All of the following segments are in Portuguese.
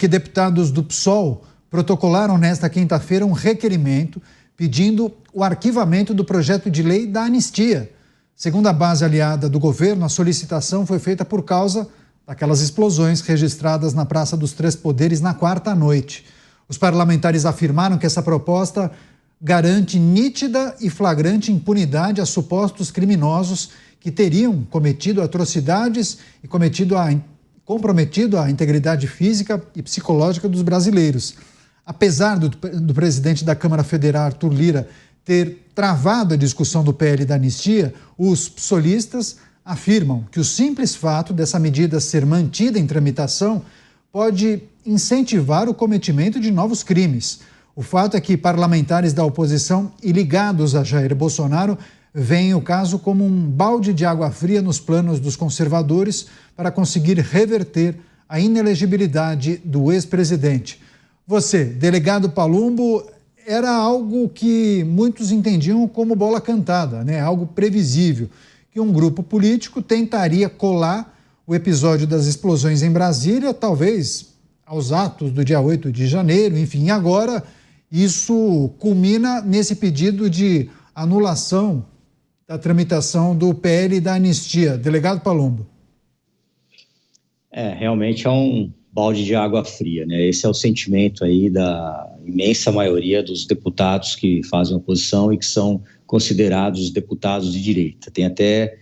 Que deputados do PSOL protocolaram nesta quinta-feira um requerimento pedindo o arquivamento do projeto de lei da anistia. Segundo a base aliada do governo, a solicitação foi feita por causa daquelas explosões registradas na Praça dos Três Poderes na quarta noite. Os parlamentares afirmaram que essa proposta garante nítida e flagrante impunidade a supostos criminosos que teriam cometido atrocidades e comprometido a integridade física e psicológica dos brasileiros. Apesar do presidente da Câmara Federal, Arthur Lira, ter travado a discussão do PL da anistia, os psolistas afirmam que o simples fato dessa medida ser mantida em tramitação pode incentivar o cometimento de novos crimes. O fato é que parlamentares da oposição e ligados a Jair Bolsonaro veem o caso como um balde de água fria nos planos dos conservadores para conseguir reverter a inelegibilidade do ex-presidente. Você, delegado Palumbo, era algo que muitos entendiam como bola cantada, né? Algo previsível, que um grupo político tentaria colar o episódio das explosões em Brasília, talvez aos atos do dia 8 de janeiro, enfim. Agora, isso culmina nesse pedido de anulação da tramitação do PL da anistia. Delegado Palumbo. Realmente é um balde de água fria, né? Esse é o sentimento aí da imensa maioria dos deputados que fazem oposição e que são considerados deputados de direita. Tem até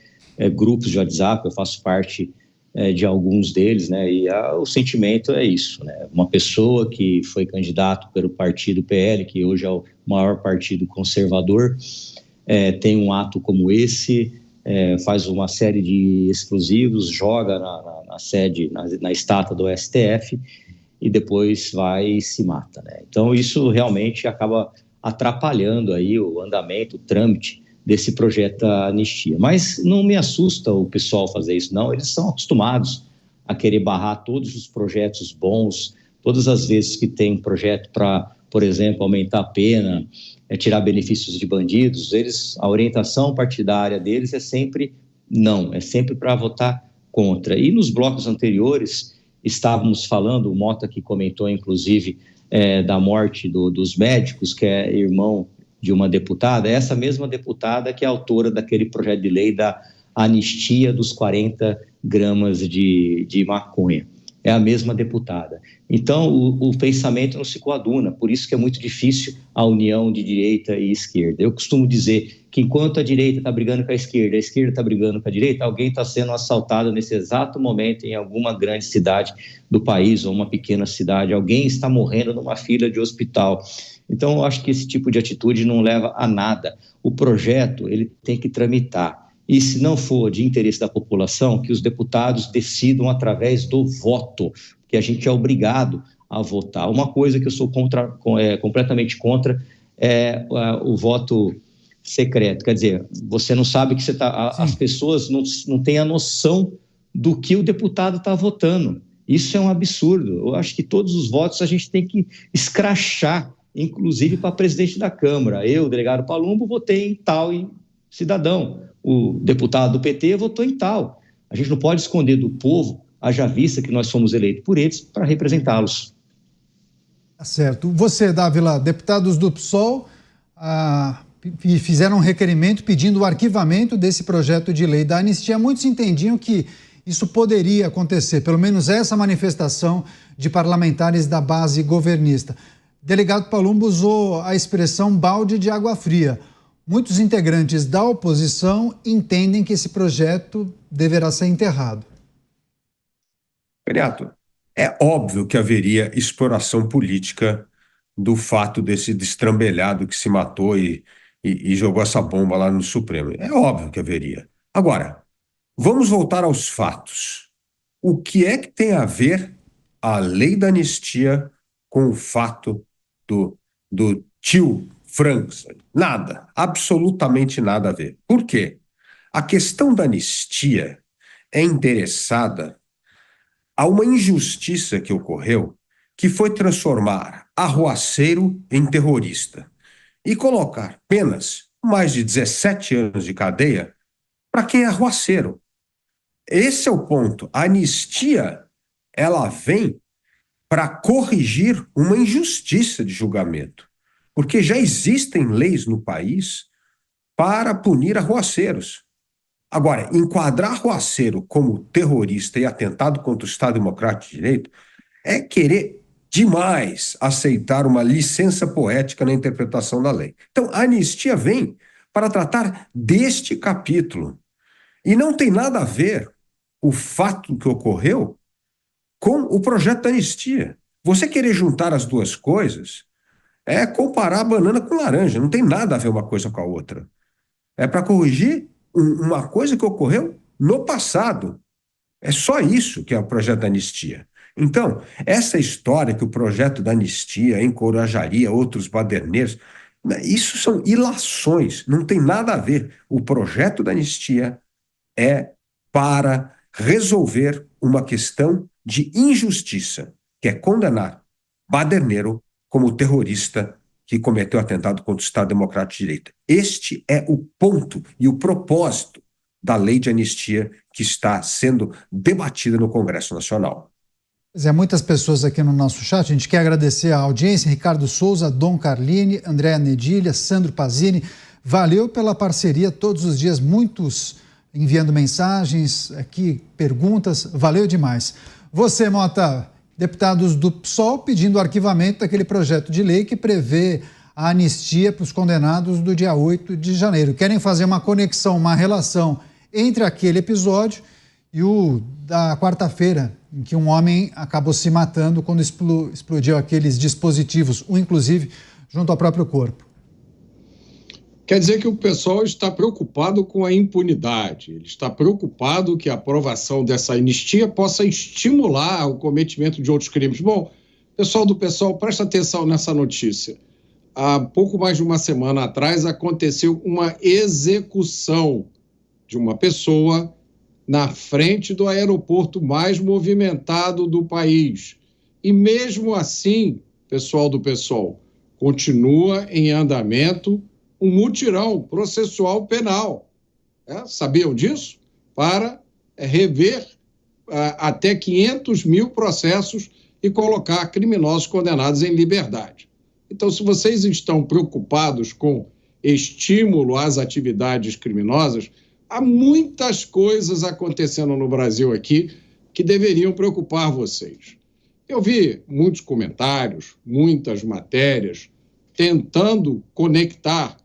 grupos de WhatsApp, eu faço parte de alguns deles, né? E o sentimento é isso, né? Uma pessoa que foi candidato pelo partido PL, que hoje é o maior partido conservador, tem um ato como esse, faz uma série de explosivos, joga na sede, na estátua do STF e depois vai e se mata, né? Então isso realmente acaba atrapalhando aí o andamento, o trâmite desse projeto da anistia. Mas não me assusta o pessoal fazer isso, não. Eles são acostumados a querer barrar todos os projetos bons, todas as vezes que tem um projeto para, por exemplo, aumentar a pena, tirar benefícios de bandidos, a orientação partidária deles é sempre não, é sempre para votar contra. E nos blocos anteriores estávamos falando, o Mota que comentou inclusive da morte dos médicos, que é irmão de uma deputada, essa mesma deputada que é autora daquele projeto de lei da anistia dos 40 gramas de maconha. É a mesma deputada. Então, o pensamento não se coaduna, por isso que é muito difícil a união de direita e esquerda. Eu costumo dizer que enquanto a direita está brigando com a esquerda está brigando com a direita, alguém está sendo assaltado nesse exato momento em alguma grande cidade do país ou uma pequena cidade, alguém está morrendo numa fila de hospital. Então, eu acho que esse tipo de atitude não leva a nada. O projeto, ele tem que tramitar. E se não for de interesse da população, que os deputados decidam através do voto, que a gente é obrigado a votar. Uma coisa que eu sou completamente contra é o voto secreto. Quer dizer, você não sabe que as pessoas não têm a noção do que o deputado está votando. Isso é um absurdo. Eu acho que todos os votos a gente tem que escrachar, inclusive para presidente da Câmara. Eu, delegado Palumbo, votei em tal cidadão. O deputado do PT votou em tal. A gente não pode esconder do povo, haja vista que nós fomos eleitos por eles para representá-los. Tá certo. Você, Dávila, deputados do PSOL fizeram um requerimento pedindo o arquivamento desse projeto de lei da anistia. Muitos entendiam que isso poderia acontecer, pelo menos essa manifestação de parlamentares da base governista. Delegado Palumbo usou a expressão balde de água fria. Muitos integrantes da oposição entendem que esse projeto deverá ser enterrado. Renato, é óbvio que haveria exploração política do fato desse destrambelhado que se matou e jogou essa bomba lá no Supremo. É óbvio que haveria. Agora, vamos voltar aos fatos. O que é que tem a ver a lei da anistia com o fato do tio Franks? Nada, absolutamente nada a ver. Por quê? A questão da anistia é endereçada a uma injustiça que ocorreu, que foi transformar arruaceiro em terrorista e colocar penas mais de 17 anos de cadeia para quem é arruaceiro. Esse é o ponto. A anistia, ela vem para corrigir uma injustiça de julgamento. Porque já existem leis no país para punir arruaceiros. Agora, enquadrar arruaceiro como terrorista e atentado contra o Estado Democrático de Direito é querer demais aceitar uma licença poética na interpretação da lei. Então, a anistia vem para tratar deste capítulo. E não tem nada a ver o fato que ocorreu com o projeto da anistia. Você querer juntar as duas coisas é comparar banana com laranja, não tem nada a ver uma coisa com a outra. É para corrigir uma coisa que ocorreu no passado. É só isso que é o projeto da anistia. Então, essa história que o projeto da anistia encorajaria outros baderneiros, isso são ilações, não tem nada a ver. O projeto da anistia é para resolver uma questão de injustiça, que é condenar baderneiro como terrorista que cometeu atentado contra o Estado Democrático de Direito. Este é o ponto e o propósito da lei de anistia que está sendo debatida no Congresso Nacional. Muitas pessoas aqui no nosso chat. A gente quer agradecer a audiência: Ricardo Souza, Dom Carline, Andréa Nedilha, Sandro Pazini. Valeu pela parceria todos os dias, muitos enviando mensagens aqui, perguntas, valeu demais. Você, Mota, deputados do PSOL pedindo o arquivamento daquele projeto de lei que prevê a anistia para os condenados do dia 8 de janeiro. Querem fazer uma conexão, uma relação entre aquele episódio e o da quarta-feira, em que um homem acabou se matando quando explodiu aqueles dispositivos, um inclusive junto ao próprio corpo. Quer dizer que o pessoal está preocupado com a impunidade, ele está preocupado que a aprovação dessa anistia possa estimular o cometimento de outros crimes. Bom, pessoal do PSOL, presta atenção nessa notícia. Há pouco mais de uma semana atrás aconteceu uma execução de uma pessoa na frente do aeroporto mais movimentado do país. E mesmo assim, pessoal do PSOL, continua em andamento um mutirão processual penal. Sabiam disso? Para rever até 500 mil processos e colocar criminosos condenados em liberdade. Então, se vocês estão preocupados com estímulo às atividades criminosas, há muitas coisas acontecendo no Brasil aqui que deveriam preocupar vocês. Eu vi muitos comentários, muitas matérias, tentando conectar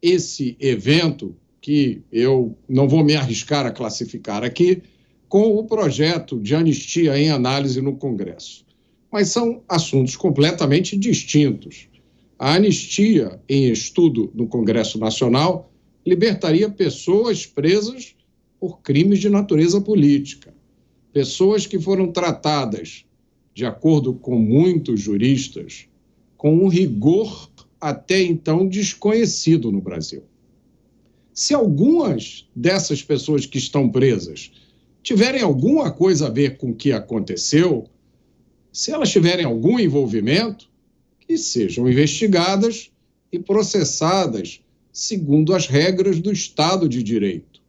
esse evento, que eu não vou me arriscar a classificar aqui, com o projeto de anistia em análise no Congresso. Mas são assuntos completamente distintos. A anistia em estudo no Congresso Nacional libertaria pessoas presas por crimes de natureza política. Pessoas que foram tratadas, de acordo com muitos juristas, com um rigor até então desconhecido no Brasil. Se algumas dessas pessoas que estão presas tiverem alguma coisa a ver com o que aconteceu, se elas tiverem algum envolvimento, que sejam investigadas e processadas segundo as regras do Estado de Direito.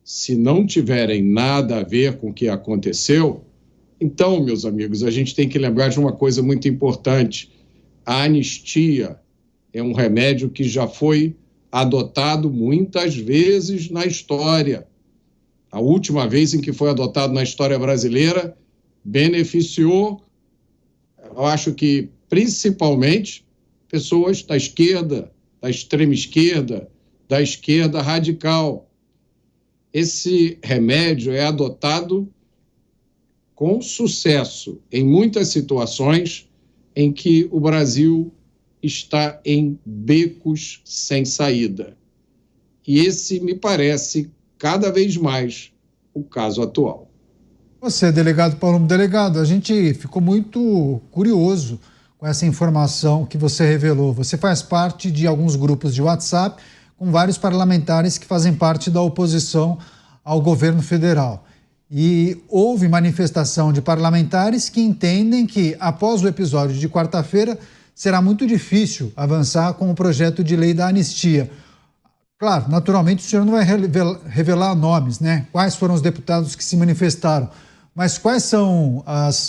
Se não tiverem nada a ver com o que aconteceu, então, meus amigos, a gente tem que lembrar de uma coisa muito importante. A anistia é um remédio que já foi adotado muitas vezes na história. A última vez em que foi adotado na história brasileira beneficiou, eu acho que principalmente, pessoas da esquerda, da extrema esquerda, da esquerda radical. Esse remédio é adotado com sucesso em muitas situações em que o Brasil está em becos sem saída. E esse me parece cada vez mais o caso atual. Você, delegado Paulo, delegado, a gente ficou muito curioso com essa informação que você revelou. Você faz parte de alguns grupos de WhatsApp com vários parlamentares que fazem parte da oposição ao governo federal. E houve manifestação de parlamentares que entendem que, após o episódio de quarta-feira, será muito difícil avançar com o projeto de lei da anistia. Claro, naturalmente o senhor não vai revelar nomes, né? Quais foram os deputados que se manifestaram. Mas quais são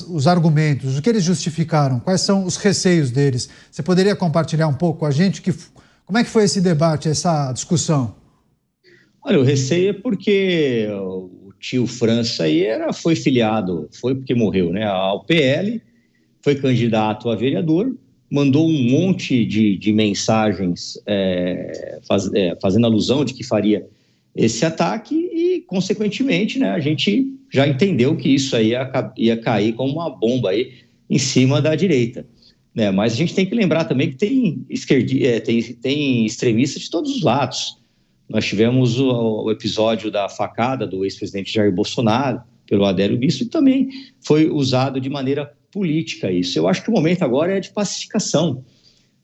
os argumentos, o que eles justificaram, quais são os receios deles? Você poderia compartilhar um pouco com a gente como é que foi esse debate, essa discussão? Olha, o receio é porque o tio França aí foi filiado, foi porque morreu, né, ao PL, foi candidato a vereador, mandou um monte de mensagens fazendo alusão de que faria esse ataque e, consequentemente, né, a gente já entendeu que isso aí ia cair como uma bomba aí em cima da direita. Né? Mas a gente tem que lembrar também que tem extremistas de todos os lados. Nós tivemos o episódio da facada do ex-presidente Jair Bolsonaro pelo Adélio Bispo e também foi usado de maneira política isso. Eu acho que o momento agora é de pacificação.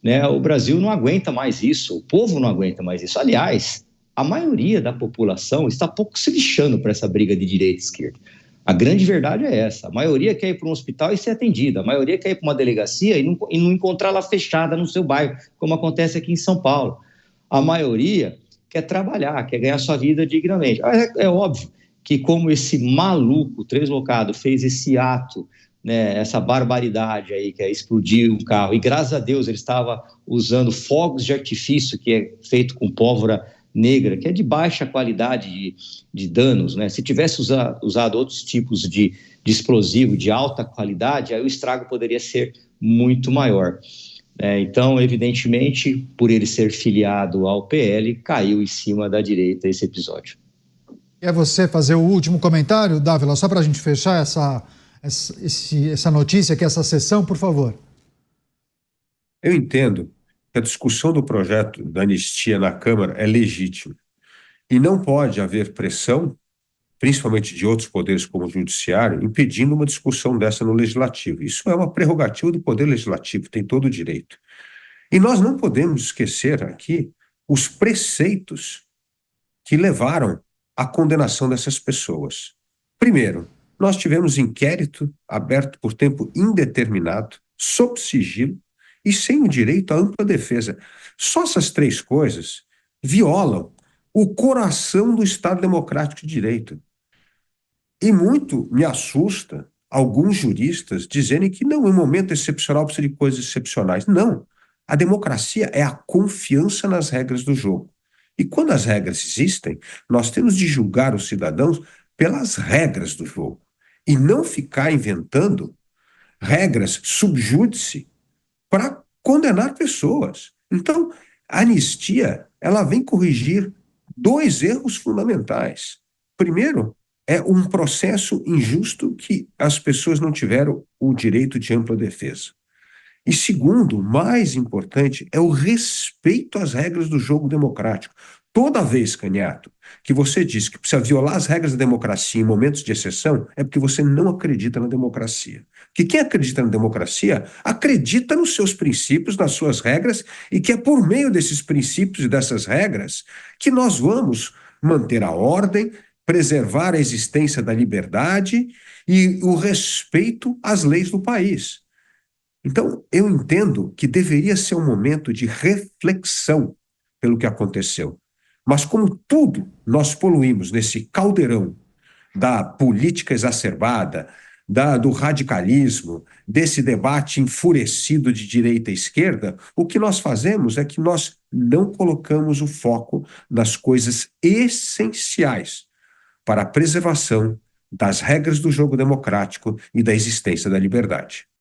Né? O Brasil não aguenta mais isso, o povo não aguenta mais isso. Aliás, a maioria da população está pouco se lixando para essa briga de direita e esquerda. A grande verdade é essa. A maioria quer ir para um hospital e ser atendida. A maioria quer ir para uma delegacia e não encontrá-la fechada no seu bairro, como acontece aqui em São Paulo. A maioria quer trabalhar, quer ganhar sua vida dignamente. É óbvio que como esse maluco translocado fez esse ato, né, essa barbaridade aí, que é explodir um carro, e graças a Deus ele estava usando fogos de artifício, que é feito com pólvora negra, que é de baixa qualidade de danos, né? Se tivesse usado outros tipos de explosivo de alta qualidade, aí o estrago poderia ser muito maior. Então, evidentemente, por ele ser filiado ao PL, caiu em cima da direita esse episódio. Quer você fazer o último comentário, Dávila, só para a gente fechar essa notícia aqui, essa sessão, por favor? Eu entendo que a discussão do projeto da anistia na Câmara é legítima. E não pode haver pressão, principalmente de outros poderes como o Judiciário, impedindo uma discussão dessa no Legislativo. Isso é uma prerrogativa do Poder Legislativo, tem todo o direito. E nós não podemos esquecer aqui os preceitos que levaram à condenação dessas pessoas. Primeiro, nós tivemos inquérito aberto por tempo indeterminado, sob sigilo, e sem o direito à ampla defesa. Só essas três coisas violam o coração do Estado Democrático de Direito. E muito me assusta alguns juristas dizerem que não, em um momento excepcional precisa de coisas excepcionais. Não. A democracia é a confiança nas regras do jogo. E quando as regras existem, nós temos de julgar os cidadãos pelas regras do jogo. E não ficar inventando regras sub judice para condenar pessoas. Então, a anistia, ela vem corrigir dois erros fundamentais. Primeiro, é um processo injusto que as pessoas não tiveram o direito de ampla defesa. E segundo, mais importante, é o respeito às regras do jogo democrático. Toda vez, Canhato, que você diz que precisa violar as regras da democracia em momentos de exceção, é porque você não acredita na democracia. Que quem acredita na democracia, acredita nos seus princípios, nas suas regras, e que é por meio desses princípios e dessas regras que nós vamos manter a ordem, preservar a existência da liberdade e o respeito às leis do país. Então, eu entendo que deveria ser um momento de reflexão pelo que aconteceu. Mas como tudo nós poluímos nesse caldeirão da política exacerbada, do radicalismo, desse debate enfurecido de direita e esquerda, o que nós fazemos é que nós não colocamos o foco nas coisas essenciais para a preservação das regras do jogo democrático e da existência da liberdade.